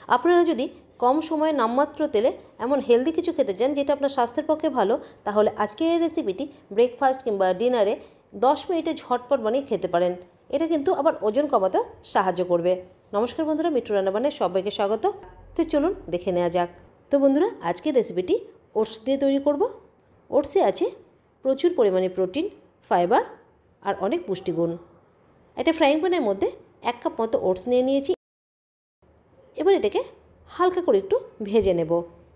আপনারা যদি কম সময়ে নামমাত্র তেলে এমন হেলদি কিছু খেতে চান যেটা আপনার স্বাস্থ্যের পক্ষে ভালো, তাহলে আজকের এই রেসিপিটি ব্রেকফাস্ট কিংবা ডিনারে 10 মিনিটে ঝটপট বানিয়ে খেতে পারেন। এটা কিন্তু আবার ওজন কমাতেও সাহায্য করবে। নমস্কার বন্ধুরা, মিঠু রান্নাবান্নায় সবাইকে স্বাগত। তো চলুন দেখে নেওয়া যাক। তো বন্ধুরা, আজকের রেসিপিটি ওটস দিয়ে তৈরি করব। ওটসে আছে প্রচুর পরিমাণে প্রোটিন, ফাইবার আর অনেক পুষ্টিগুণ। একটা ফ্রাইং প্যানের মধ্যে 1 কাপ মতো ওটস নিয়ে নিয়েছি। এবার এটাকে হালকা করে একটু ভেজে নেব।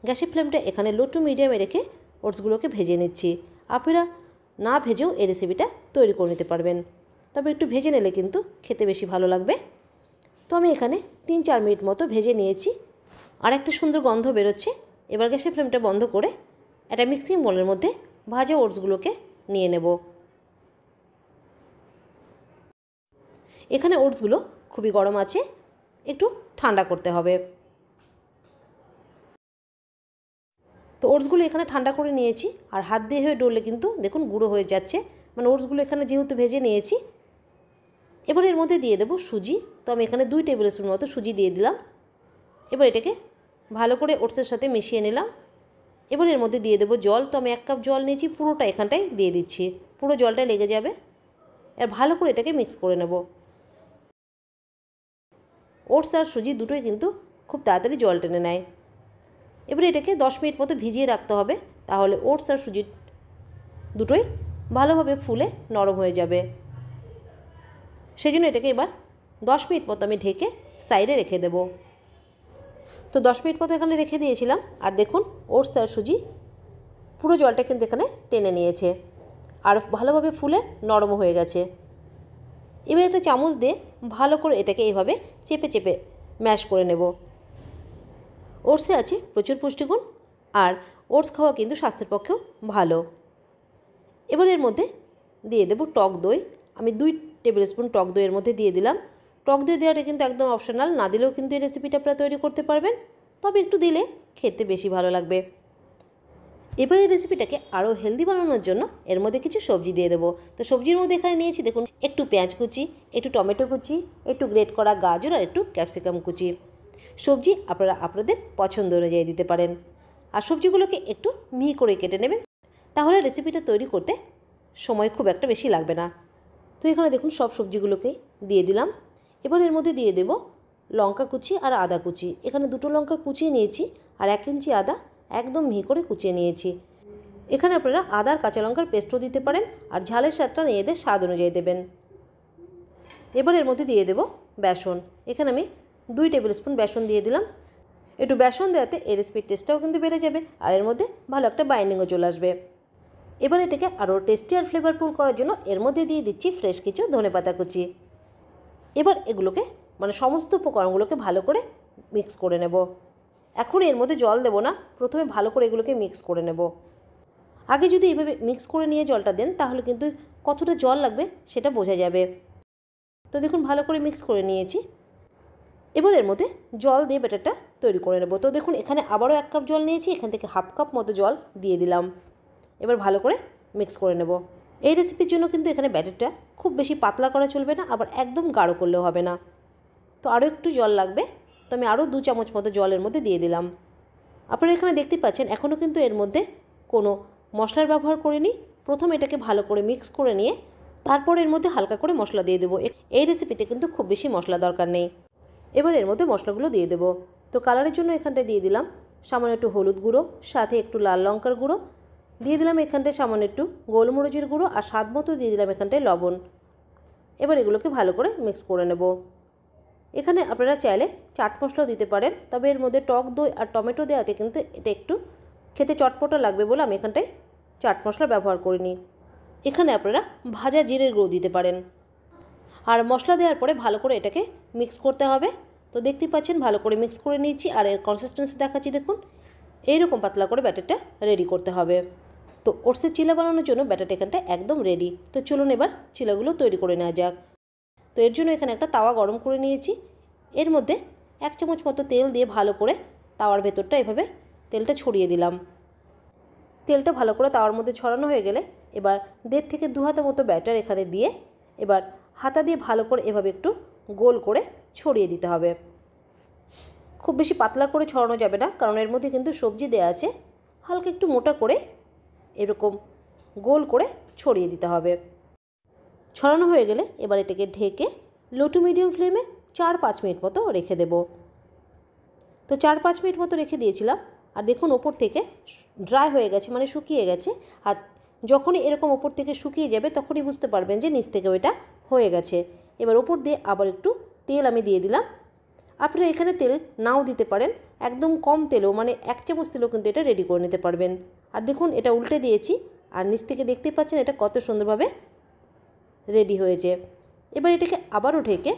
গ্যাসের ফ্লেমটা এখানে লো টু মিডিয়ামে রেখে ওটসগুলোকে ভেজে নিচ্ছি। আপনারা না ভেজেও এই রেসিপিটা তৈরি করে নিতে পারবেন, তবে একটু ভেজে নিলে কিন্তু খেতে বেশি ভালো লাগবে। তো আমি এখানে 3-4 মিনিট মতো ভেজে নিয়েছি আর একটা সুন্দর গন্ধ বেরোচ্ছে। এবার গ্যাসের ফ্লেমটা বন্ধ করে একটা মিক্সিং বোলের মধ্যে ভাজা ওটসগুলোকে নিয়ে নেব। এখানে ওটসগুলো খুবই গরম আছে, একটু ঠান্ডা করতে হবে। তো ওটসগুলো এখানে ঠান্ডা করে নিয়েছি আর হাত দিয়ে হয়ে ডললে কিন্তু দেখুন গুঁড়ো হয়ে যাচ্ছে, মানে ওটসগুলো এখানে যেহেতু ভেজে নিয়েছি। এবার এর মধ্যে দিয়ে দেবো সুজি। তো আমি এখানে 2 টেবিল স্পুন মতো সুজি দিয়ে দিলাম। এবার এটাকে ভালো করে ওটসের সাথে মিশিয়ে নিলাম। এবার এর মধ্যে দিয়ে দেবো জল। তো আমি 1 কাপ জল নিয়েছি, পুরোটা এখানটায় দিয়ে দিচ্ছি, পুরো জলটা লেগে যাবে। আর ভালো করে এটাকে মিক্স করে নেব। ওটস আর সুজি দুটোই কিন্তু খুব তাড়াতাড়ি জল টেনে নেয়। এবারে এটাকে 10 মিনিট মতো ভিজিয়ে রাখতে হবে, তাহলে ওটস আর সুজি দুটোই ভালোভাবে ফুলে নরম হয়ে যাবে। সেই জন্য এটাকে এবার 10 মিনিট মতো আমি ঢেকে সাইডে রেখে দেব। তো 10 মিনিট মতো এখানে রেখে দিয়েছিলাম আর দেখুন ওটস আর সুজি পুরো জলটা কিন্তু এখানে টেনে নিয়েছে আর ভালোভাবে ফুলে নরম হয়ে গেছে। এবার একটা চামচ দিয়ে ভালো করে এটাকে এইভাবে চেপে চেপে ম্যাশ করে নেব। ওটসে আছে প্রচুর পুষ্টিগুণ আর ওটস খাওয়া কিন্তু স্বাস্থ্যের পক্ষেও ভালো। এবার এর মধ্যে দিয়ে দেব টক দই। আমি 2 টেবিল স্পুন টক দইয়ের মধ্যে দিয়ে দিলাম। টক দই দেওয়াটা কিন্তু একদম অপশনাল, না দিলেও কিন্তু এই রেসিপিটা আপনারা তৈরি করতে পারবেন, তবে একটু দিলে খেতে বেশি ভালো লাগবে। এবার এই রেসিপিটাকে আরও হেলদি বানানোর জন্য এর মধ্যে কিছু সবজি দিয়ে দেবো। তো সবজির মধ্যে এখানে নিয়েছি দেখুন একটু পেঁয়াজ কুচি, একটু টমেটো কুচি, একটু গ্রেট করা গাজর আর একটু ক্যাপসিকাম কুচি। সবজি আপনারা আপনাদের পছন্দ অনুযায়ী দিতে পারেন। আর সবজিগুলোকে একটু মিহি করে কেটে নেবেন, তাহলে রেসিপিটা তৈরি করতে সময় খুব একটা বেশি লাগবে না। তো এখানে দেখুন সব সবজিগুলোকেই দিয়ে দিলাম। এবার এর মধ্যে দিয়ে দেব লঙ্কা কুচি আর আদা কুচি। এখানে 2টো লঙ্কা কুচিয়ে নিয়েছি আর 1 ইঞ্চি আদা একদম মিহি করে কুচিয়ে নিয়েছি। এখানে আপনারা আদা আর কাঁচা লঙ্কার পেস্টও দিতে পারেন আর ঝালের স্বাদটা নিজেদের স্বাদ অনুযায়ী দেবেন। এবার এর মধ্যে দিয়ে দেব বেসন। এখানে আমি 2 টেবিল স্পুন বেসন দিয়ে দিলাম। একটু বেসন দেওয়াতে এই রেসিপির টেস্টটাও কিন্তু বেড়ে যাবে আর এর মধ্যে ভালো একটা বাইন্ডিংও চলে আসবে। এবার এটাকে আরও টেস্টি আর ফ্লেভারফুল করার জন্য এর মধ্যে দিয়ে দিচ্ছি ফ্রেশ কিছু ধনেপাতা কুচি। এবার এগুলোকে সমস্ত উপকরণগুলোকে ভালো করে মিক্স করে নেব। এখন এর মধ্যে জল দেব না, প্রথমে ভালো করে এগুলোকে মিক্স করে নেব। আগে যদি এইভাবে মিক্স করে নিয়ে জলটা দেন তাহলে কিন্তু কতটা জল লাগবে সেটা বোঝা যাবে। তো দেখুন ভালো করে মিক্স করে নিয়েছি। এবার এর মধ্যে জল দিয়ে ব্যাটারটা তৈরি করে নেব। তো দেখুন এখানে আবারও 1 কাপ জল নিয়েছি, এখান থেকে 1/2 কাপ মতো জল দিয়ে দিলাম। এবার ভালো করে মিক্স করে নেব। এই রেসিপির জন্য কিন্তু এখানে ব্যাটারটা খুব বেশি পাতলা করা চলবে না, আবার একদম গাঢ় করলেও হবে না। তো আরও একটু জল লাগবে, তো আমি আরও 2 চামচ মতো জলের মধ্যে দিয়ে দিলাম। আপনারা এখানে দেখতে পাচ্ছেন এখনও কিন্তু এর মধ্যে কোনো মশলার ব্যবহার করিনি। প্রথমে এটাকে ভালো করে মিক্স করে নিয়ে তারপর এর মধ্যে হালকা করে মশলা দিয়ে দেবো। এই রেসিপিতে কিন্তু খুব বেশি মশলা দরকার নেই। এবার এর মধ্যে মশলাগুলো দিয়ে দেবো। তো কালারের জন্য এখানটায় দিয়ে দিলাম সামান্য একটু হলুদ গুঁড়ো, সাথে একটু লাল লঙ্কার গুঁড়ো দিয়ে দিলাম, এখানটায় সামান্য একটু গোলমরিচের গুঁড়ো আর স্বাদ মতো দিয়ে দিলাম এখানটায় লবণ। এবার এগুলোকে ভালো করে মিক্স করে নেব। এখানে আপনারা চাইলে চাট মশলাও দিতে পারেন, তবে এর মধ্যে টক দই আর টমেটো দেওয়াতে কিন্তু এটা একটু খেতে চটপটা লাগবে বলে আমি এখানটায় চাট মশলা ব্যবহার করিনি। এখানে আপনারা ভাজা জিরের গুঁড়ো দিতে পারেন। আর মশলা দেওয়ার পরে ভালো করে এটাকে মিক্স করতে হবে। তো দেখতেই পাচ্ছেন ভালো করে মিক্স করে নিয়েছি আর এর কনসিস্টেন্সি দেখাচ্ছি দেখুন, এইরকম পাতলা করে ব্যাটারটা রেডি করতে হবে। তো ওটসের চিলা বানানোর জন্য ব্যাটারটা এখানটা একদম রেডি। তো চলুন এবার চিলাগুলো তৈরি করে নেওয়া যাক। তো এর জন্য এখানে একটা তাওয়া গরম করে নিয়েছি। এর মধ্যে 1 চামচ মতো তেল দিয়ে ভালো করে তাওয়ার ভেতরটা এভাবে তেলটা ছড়িয়ে দিলাম। তেলটা ভালো করে তাওয়ার মধ্যে ছড়ানো হয়ে গেলে এবার 1.5 থেকে 2 হাতা মতো ব্যাটার এখানে দিয়ে এবার হাতা দিয়ে ভালো করে এভাবে একটু গোল করে ছড়িয়ে দিতে হবে। খুব বেশি পাতলা করে ছড়ানো যাবে না, কারণ এর মধ্যে কিন্তু সবজি দেওয়া আছে। হালকা একটু মোটা করে এরকম গোল করে ছড়িয়ে দিতে হবে। ছড়ানো হয়ে গেলে এবার এটাকে ঢেকে লো টু মিডিয়াম ফ্লেমে 4-5 মিনিট মতো রেখে দেব। তো 4-5 মিনিট মতো রেখে দিয়েছিলাম, আর দেখুন ওপর থেকে ড্রাই হয়ে গেছে, মানে শুকিয়ে গেছে। আর যখনই এরকম ওপর থেকে শুকিয়ে যাবে তখনই বুঝতে পারবেন যে নিচ থেকে ওইটা হয়ে গেছে। এবার ওপর দিয়ে আবার একটু তেল আমি দিয়ে দিলাম। আপনারা এখানে তেল নাও দিতে পারেন, একদম কম তেলও, মানে 1 চামচ তেলও কিন্তু এটা রেডি করে নিতে পারবেন। আর দেখুন এটা উল্টে দিয়েছি, আর নিচ থেকে দেখতে পাচ্ছেন এটা কত সুন্দরভাবে রেডি হয়েছে। এবার এটাকে আবারও ঢেকে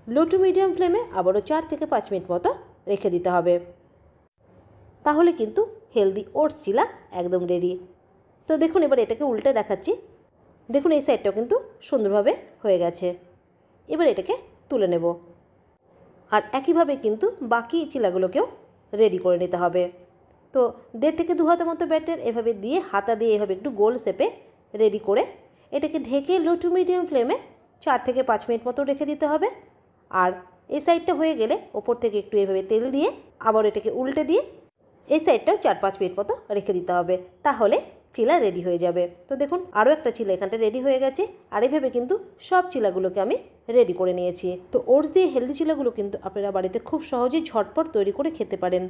লো টু মিডিয়াম ফ্লেমে আবারও 4 থেকে 5 মিনিট মতো রেখে দিতে হবে। তাহলে কিন্তু হেলদি ওটস চিলা একদম রেডি। তো দেখুন এবার এটাকে উল্টে দেখাচ্ছি। দেখুন এই সাইডটাও কিন্তু সুন্দরভাবে হয়ে গেছে। এবার এটাকে তুলে নেব, আর একইভাবে কিন্তু বাকি চিলাগুলোকেও রেডি করে নিতে হবে। তো 1.5 থেকে 2 হাতের মতো ব্যাটার এভাবে দিয়ে হাতা দিয়ে এভাবে একটু গোল শেপে রেডি করে এটাকে ঢেকে লো টু মিডিয়াম ফ্লেমে 4 থেকে 5 মিনিট মতো রেখে দিতে হবে। আর এই সাইডটা হয়ে গেলে ওপর থেকে একটু এভাবে তেল দিয়ে আবার এটাকে উল্টে দিয়ে এই সাইডটাও 4-5 মিনিট মতো রেখে দিতে হবে, তাহলে চিলা রেডি হয়ে যাবে। তো দেখুন আরও একটা চিলা এখানটা রেডি হয়ে গেছে। আর এইভাবে কিন্তু সব চিলাগুলোকে আমি রেডি করে নিয়েছি। তো ওটস দিয়ে হেলদি চিলাগুলো কিন্তু আপনারা বাড়িতে খুব সহজেই ঝটপট তৈরি করে খেতে পারেন।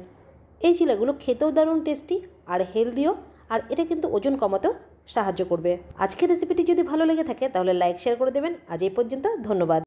এই চিলাগুলো খেতেও দারুণ টেস্টি আর হেলদিও, আর এটা কিন্তু ওজন কমাতেও সাহায্য করবে। আজকের রেসিপিটি যদি ভালো লেগে থাকে তাহলে লাইক শেয়ার করে দেবেন। আজ এই পর্যন্ত, ধন্যবাদ।